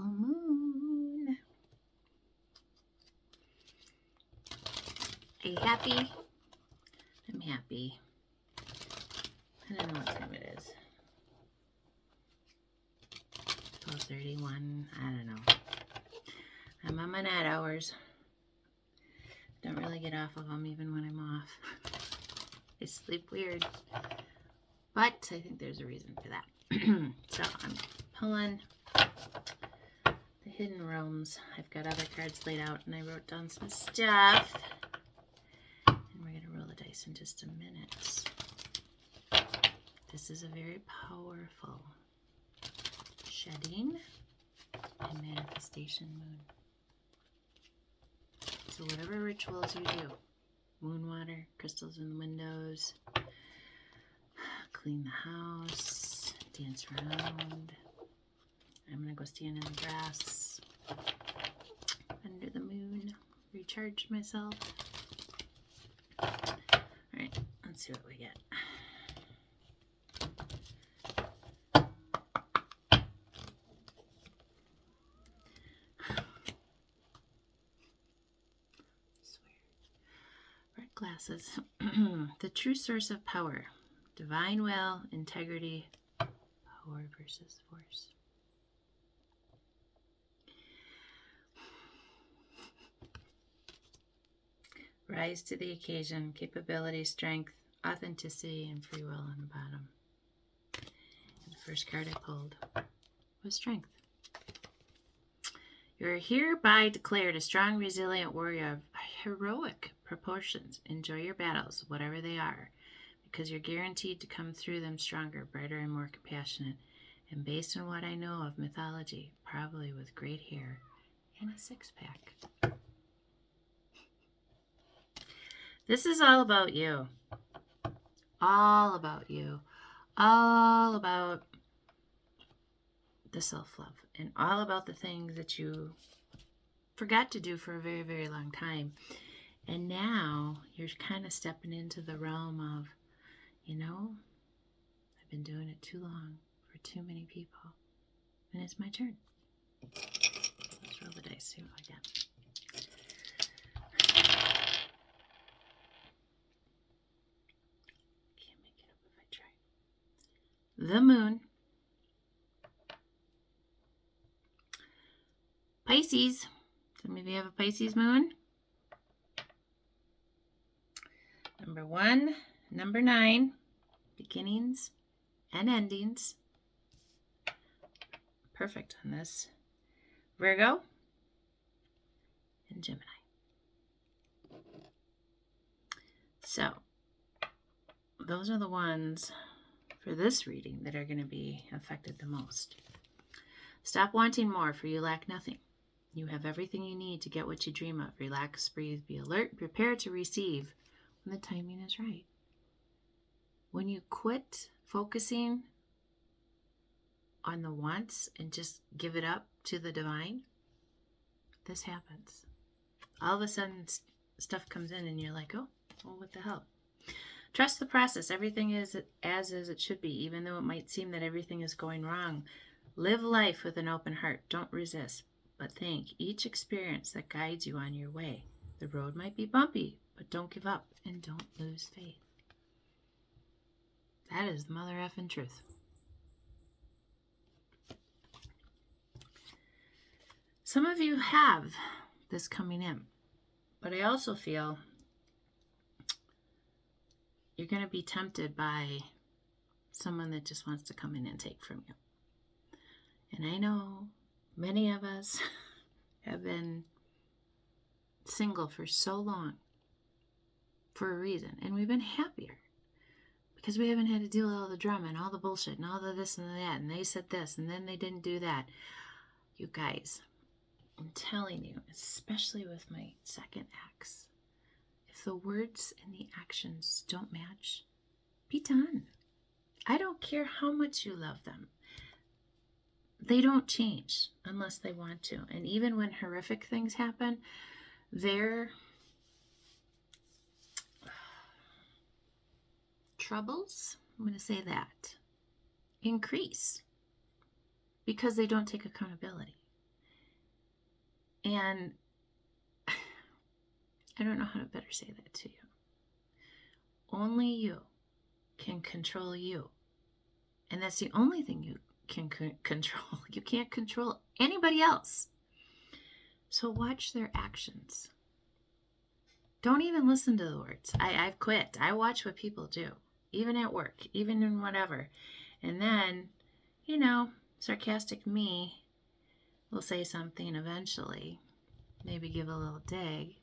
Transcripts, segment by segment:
full moon. Are you happy? I'm happy. I don't know what time it is. 12:31. I don't know. I'm on my night hours. Don't really get off of them even when I'm off. I sleep weird. But I think there's a reason for that. So I'm pulling the Hidden Realms. I've got other cards laid out and I wrote down some stuff. And we're going to roll the dice in just a minute. This is a very powerful shedding and manifestation moon. So whatever rituals you do, moon water, crystals in the windows, clean the house, dance around. I'm going to go stand in the grass under the moon, recharge myself. All right, let's see what we get. Red glasses. The true source of power. Divine will, integrity, power versus force. Rise to the occasion, capability, strength, authenticity, and free will on the bottom. And the first card I pulled was strength. You are hereby declared a strong, resilient warrior of heroic proportions. Enjoy your battles, whatever they are, because you're guaranteed to come through them stronger, brighter, and more compassionate. And based on what I know of mythology, probably with great hair and a six-pack. This is all about you. All about you. All about the self-love. And all about the things that you forgot to do for a very, very long time. And now you're kind of stepping into the realm of, you know, I've been doing it too long for too many people. And it's my turn. Let's roll the dice, see what I get. Can't make it up if I try. The moon. Pisces. Some of you have a Pisces moon. Number 1, number 9. Beginnings and endings. Perfect on this. Virgo and Gemini. So, those are the ones for this reading that are going to be affected the most. Stop wanting more, for you lack nothing. You have everything you need to get what you dream of. Relax, breathe, be alert, prepare to receive when the timing is right. When you quit focusing on the wants and just give it up to the divine, this happens. All of a sudden, stuff comes in and you're like, oh, well, what the hell? Trust the process. Everything is as it should be, even though it might seem that everything is going wrong. Live life with an open heart. Don't resist, but thank each experience that guides you on your way. The road might be bumpy, but don't give up and don't lose faith. That is the mother effing truth. Some of you have this coming in, but I also feel you're going to be tempted by someone that just wants to come in and take from you. And I know many of us have been single for so long for a reason, and we've been happier because we haven't had to deal with all the drama and all the bullshit and all the this and that, and they said this and then they didn't do that. You guys, I'm telling you, especially with my second ex, if the words and the actions don't match, be done. I don't care how much you love them. They don't change unless they want to. And even when horrific things happen, their troubles, I'm going to say that, increase because they don't take accountability. And I don't know how to better say that to you. Only you can control you. And that's the only thing you can control. You can't control anybody else. So watch their actions. Don't even listen to the words. I've quit. I watch what people do, even at work, even in whatever. And then, sarcastic me will say something eventually, maybe give a little dig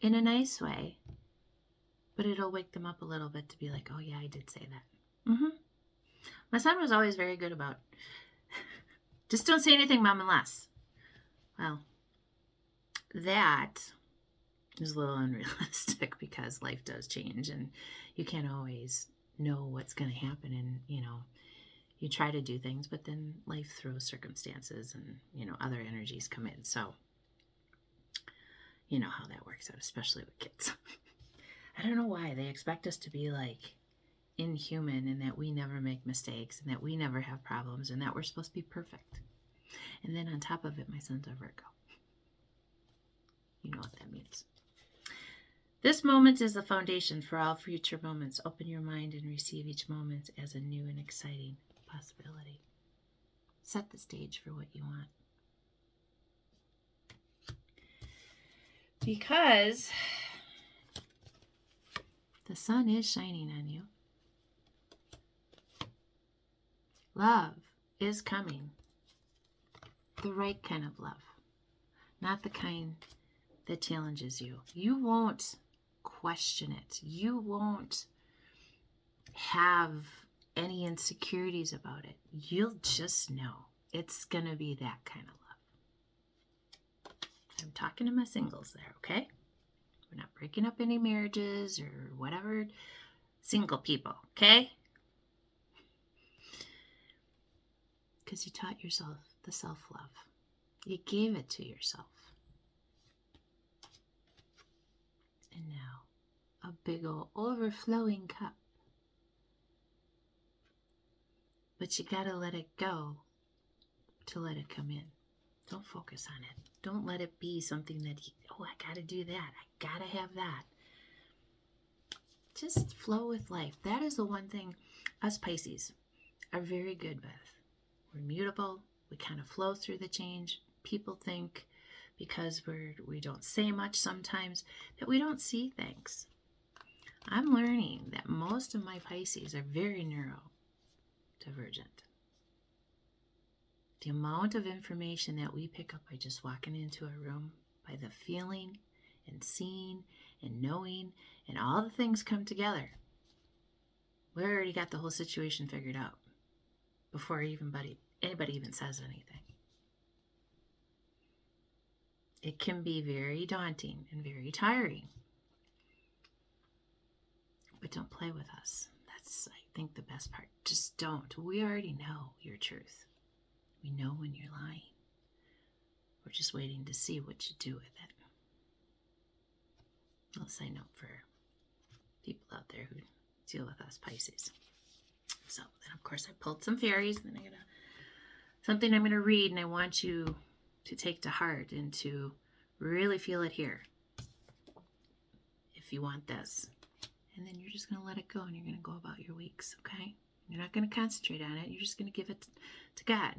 in a nice way, but it'll wake them up a little bit to be like, oh yeah, I did say that. My son was always very good about, just don't say anything, Mom, unless. Well, that is a little unrealistic because life does change and you can't always know what's going to happen. And, you try to do things, but then life throws circumstances and, other energies come in. So, you know how that works out, especially with kids. I don't know why they expect us to be like inhuman and that we never make mistakes and that we never have problems and that we're supposed to be perfect. And then on top of it, my son's a Virgo. You know what that means. This moment is the foundation for all future moments. Open your mind and receive each moment as a new and exciting possibility. Set the stage for what you want. Because the sun is shining on you. Love is coming. The right kind of love. Not the kind that challenges you. You won't question it. You won't have any insecurities about it. You'll just know it's going to be that kind of love. I'm talking to my singles there, okay? We're not breaking up any marriages or whatever. Single people, okay? Because you taught yourself the self-love. You gave it to yourself. And now, a big old overflowing cup. But you gotta let it go to let it come in. Don't focus on it. Don't let it be something that, I gotta do that. I gotta have that. Just flow with life. That is the one thing us Pisces are very good with. We're mutable. We kind of flow through the change. People think because we don't say much sometimes that we don't see things. I'm learning that most of my Pisces are very neurodivergent. The amount of information that we pick up by just walking into a room, by the feeling and seeing and knowing, and all the things come together. We already got the whole situation figured out before anybody even says anything. It can be very daunting and very tiring. But don't play with us. That's, I think, the best part. Just don't. We already know your truth. We know when you're lying. We're just waiting to see what you do with it. I'll sign up for people out there who deal with us Pisces. So then, of course, I pulled some fairies. Then something I'm going to read, and I want you to take to heart and to really feel it here. If you want this. And then you're just going to let it go, and you're going to go about your weeks, okay? You're not going to concentrate on it. You're just going to give it to God,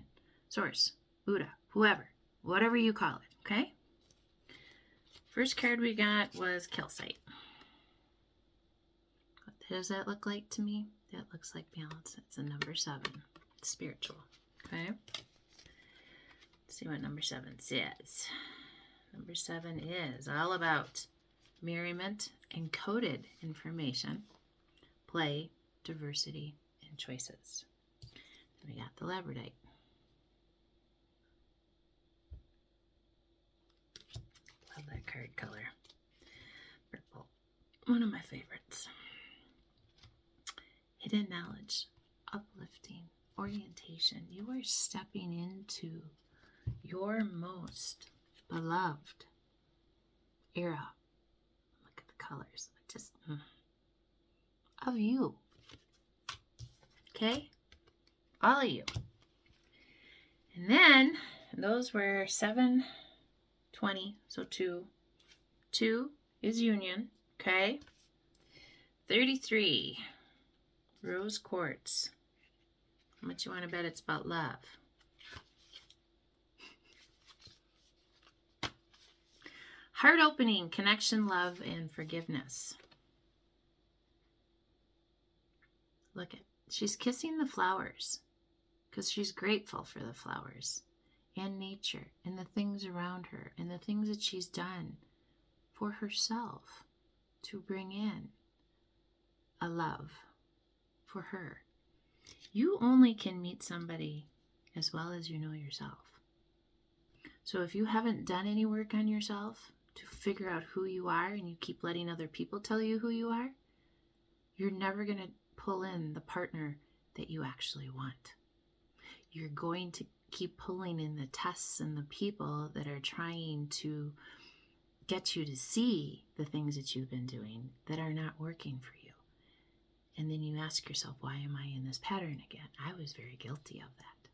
Source, Buddha, whoever, whatever you call it, okay? First card we got was Calcite. What does that look like to me? That looks like balance. It's a number 7. It's spiritual, okay? Let's see what number 7 says. Number 7 is all about merriment, encoded information, play, diversity, and choices. Then we got the labradorite. Love that card color. Purple. One of my favorites. Hidden knowledge, uplifting, orientation. You are stepping into your most beloved era. Look at the colors. Just of you. Okay? All of you. And then those were 7, 20, so 2. 2 is union, okay? 33, rose quartz. How much you want to bet it's about love? Heart opening, connection, love, and forgiveness. Look at, she's kissing the flowers because she's grateful for the flowers and nature and the things around her and the things that she's done for herself to bring in a love for her. You only can meet somebody as well as you know yourself. So if you haven't done any work on yourself to figure out who you are and you keep letting other people tell you who you are, you're never going to pull in the partner that you actually want. You're going to keep pulling in the tests and the people that are trying to get you to see the things that you've been doing that are not working for you. And then you ask yourself, why am I in this pattern again? I was very guilty of that.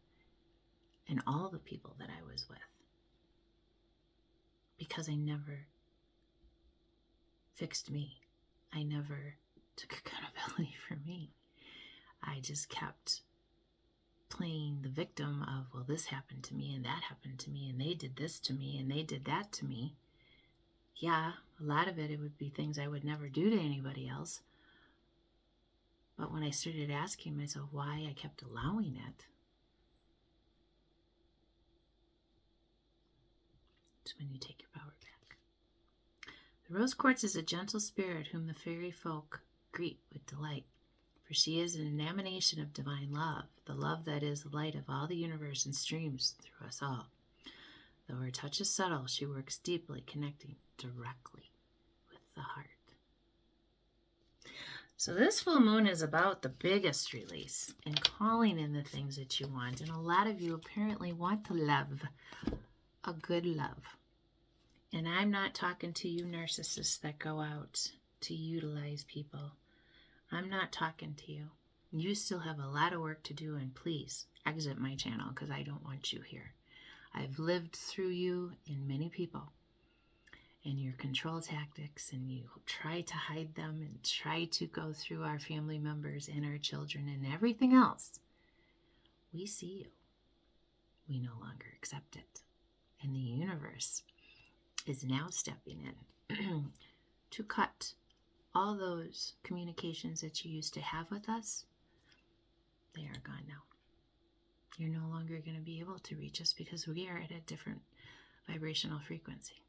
And all the people that I was with. Because I never fixed me. I never took accountability for me. I just kept playing the victim of, well, this happened to me and that happened to me and they did this to me and they did that to me. Yeah, a lot of it would be things I would never do to anybody else. But when I started asking myself why I kept allowing it, it's when you take your power back. The rose quartz is a gentle spirit whom the fairy folk greet with delight. For she is an emanation of divine love, the love that is the light of all the universe and streams through us all. Though her touch is subtle, she works deeply, connecting directly with the heart. So this full moon is about the biggest release and calling in the things that you want. And a lot of you apparently want to love, a good love. And I'm not talking to you narcissists that go out to utilize people. I'm not talking to you. You still have a lot of work to do, and please exit my channel because I don't want you here. I've lived through you and many people and your control tactics, and you try to hide them and try to go through our family members and our children and everything else. We see you. We no longer accept it. And the universe is now stepping in to cut all those communications that you used to have with us. They are gone now. You're no longer going to be able to reach us because we are at a different vibrational frequency.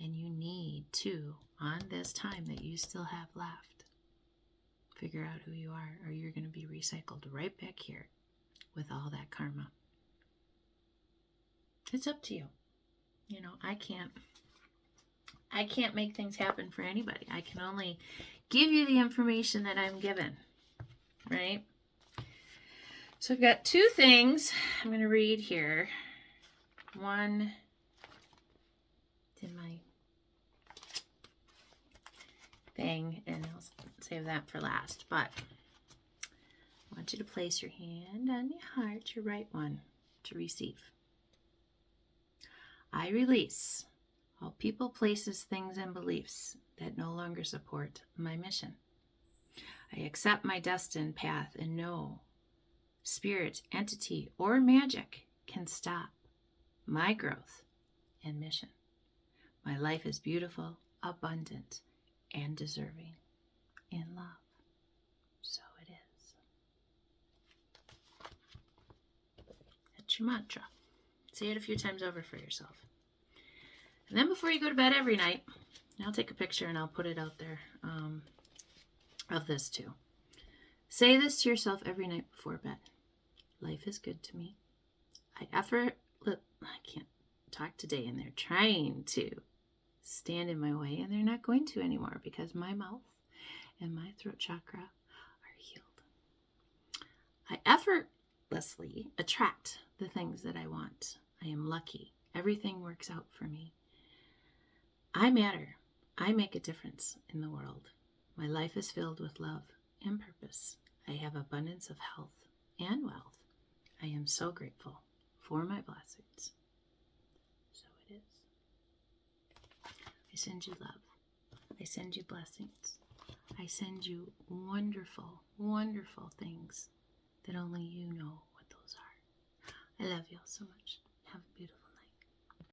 And you need to, on this time that you still have left, figure out who you are, or you're going to be recycled right back here with all that karma. It's up to you. You know, I can't make things happen for anybody. I can only give you the information that I'm given, right? So I've got two things I'm going to read here. One, in my thing, and I'll save that for last. But I want you to place your hand on your heart, your right one, to receive. I release all people, places, things, and beliefs that no longer support my mission. I accept my destined path and no spirit, entity, or magic can stop my growth and mission. My life is beautiful, abundant, and deserving in love. So it is. That's your mantra. Say it a few times over for yourself. And then before you go to bed every night, I'll take a picture and I'll put it out there of this too. Say this to yourself every night before bed. Life is good to me. I can't talk today, and they're trying to stand in my way, and they're not going to anymore because my mouth and my throat chakra are healed. I effortlessly attract the things that I want. I am lucky. Everything works out for me. I matter. I make a difference in the world. My life is filled with love and purpose. I have abundance of health and wealth. I am so grateful for my blessings. So it is. send you love. I send you blessings. I send you wonderful, wonderful things that only you know what those are. I love you all so much. Have a beautiful